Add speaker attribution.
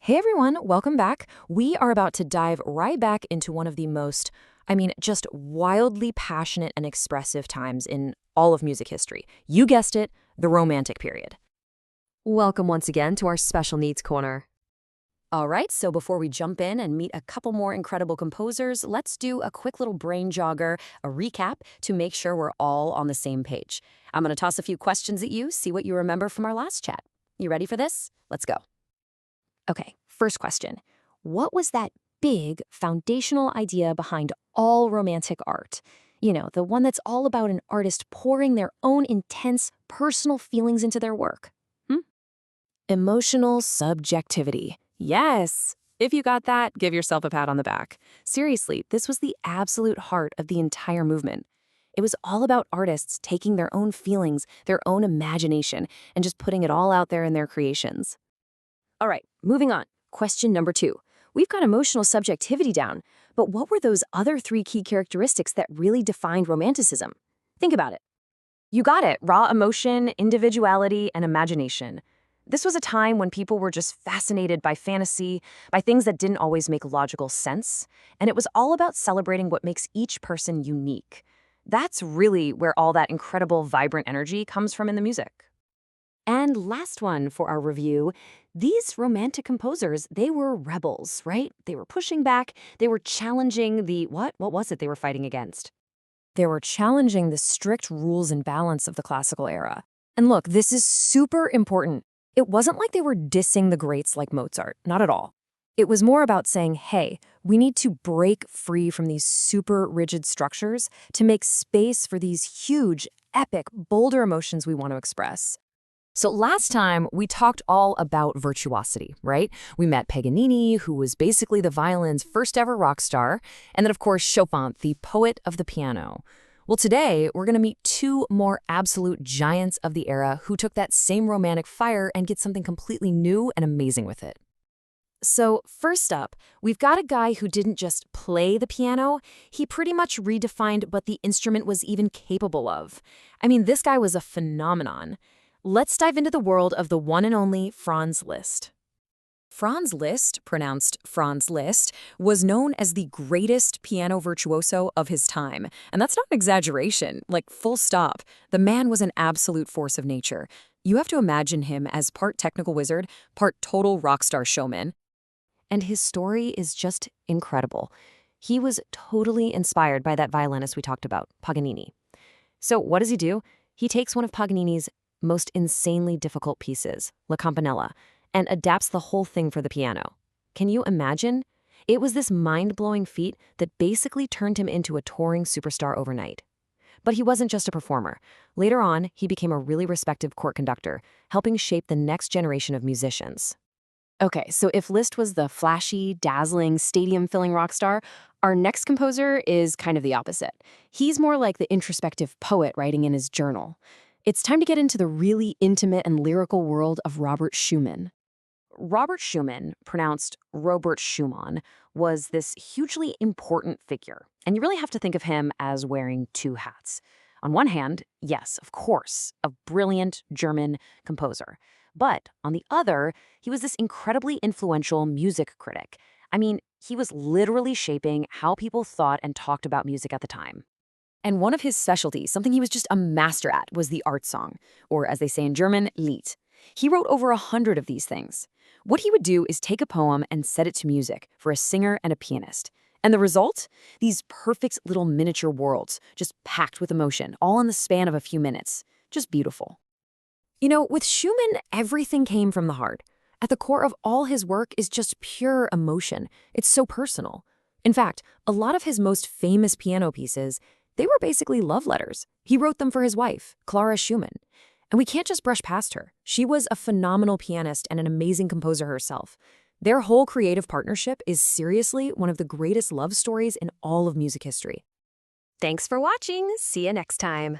Speaker 1: Hey everyone, welcome back. We are about to dive right back into one of the most, just wildly passionate and expressive times in all of music history. You guessed it, the Romantic period.
Speaker 2: Welcome once again to our Special Needs Corner.
Speaker 1: All right, so before we jump in and meet a couple more incredible composers, let's do a quick little brain jogger, a recap, to make sure we're all on the same page. I'm going to toss a few questions at you, see what you remember from our last chat. You ready for this? Let's go. Okay, first question. What was that big foundational idea behind all Romantic art? You know, the one that's all about an artist pouring their own intense personal feelings into their work. Emotional subjectivity. Yes! If you got that, give yourself a pat on the back. Seriously, this was the absolute heart of the entire movement. It was all about artists taking their own feelings, their own imagination, and just putting it all out there in their creations. All right, moving on. Question number 2. We've got emotional subjectivity down, but what were those other 3 key characteristics that really defined Romanticism? Think about it. You got it, raw emotion, individuality, and imagination. This was a time when people were just fascinated by fantasy, by things that didn't always make logical sense, and it was all about celebrating what makes each person unique. That's really where all that incredible, vibrant energy comes from in the music. And last one for our review, these Romantic composers, they were rebels, right? They were pushing back, they were challenging what was it they were fighting against? They were challenging the strict rules and balance of the classical era. And look, this is super important. It wasn't like they were dissing the greats like Mozart, not at all. It was more about saying, hey, we need to break free from these super rigid structures to make space for these huge, epic, bolder emotions we want to express. So last time, we talked all about virtuosity, right? We met Paganini, who was basically the violin's first ever rock star, and then, of course, Chopin, the poet of the piano. Well, today, we're going to meet 2 more absolute giants of the era who took that same Romantic fire and get something completely new and amazing with it. So first up, we've got a guy who didn't just play the piano, he pretty much redefined what the instrument was even capable of. This guy was a phenomenon. Let's dive into the world of the one and only Franz Liszt. Franz Liszt, pronounced Franz Liszt, was known as the greatest piano virtuoso of his time. And that's not an exaggeration, like full stop. The man was an absolute force of nature. You have to imagine him as part technical wizard, part total rock star showman. And his story is just incredible. He was totally inspired by that violinist we talked about, Paganini. So what does he do? He takes one of Paganini's most insanely difficult pieces, La Campanella, and adapts the whole thing for the piano. Can you imagine? It was this mind-blowing feat that basically turned him into a touring superstar overnight. But he wasn't just a performer. Later on, he became a really respected court conductor, helping shape the next generation of musicians. Okay, so if Liszt was the flashy, dazzling, stadium-filling rock star, our next composer is kind of the opposite. He's more like the introspective poet writing in his journal. It's time to get into the really intimate and lyrical world of Robert Schumann. Robert Schumann, pronounced Robert Schumann, was this hugely important figure, and you really have to think of him as wearing 2 hats. On one hand, yes, of course, a brilliant German composer. But on the other, he was this incredibly influential music critic. He was literally shaping how people thought and talked about music at the time. And one of his specialties, something he was just a master at, was the art song, or as they say in German, Lied. He wrote over 100 of these things. What he would do is take a poem and set it to music for a singer and a pianist. And the result? These perfect little miniature worlds, just packed with emotion, all in the span of a few minutes. Just beautiful. You know, with Schumann, everything came from the heart. At the core of all his work is just pure emotion. It's so personal. In fact, a lot of his most famous piano pieces, they were basically love letters. He wrote them for his wife, Clara Schumann. And we can't just brush past her. She was a phenomenal pianist and an amazing composer herself. Their whole creative partnership is seriously one of the greatest love stories in all of music history.
Speaker 2: Thanks for watching. See you next time.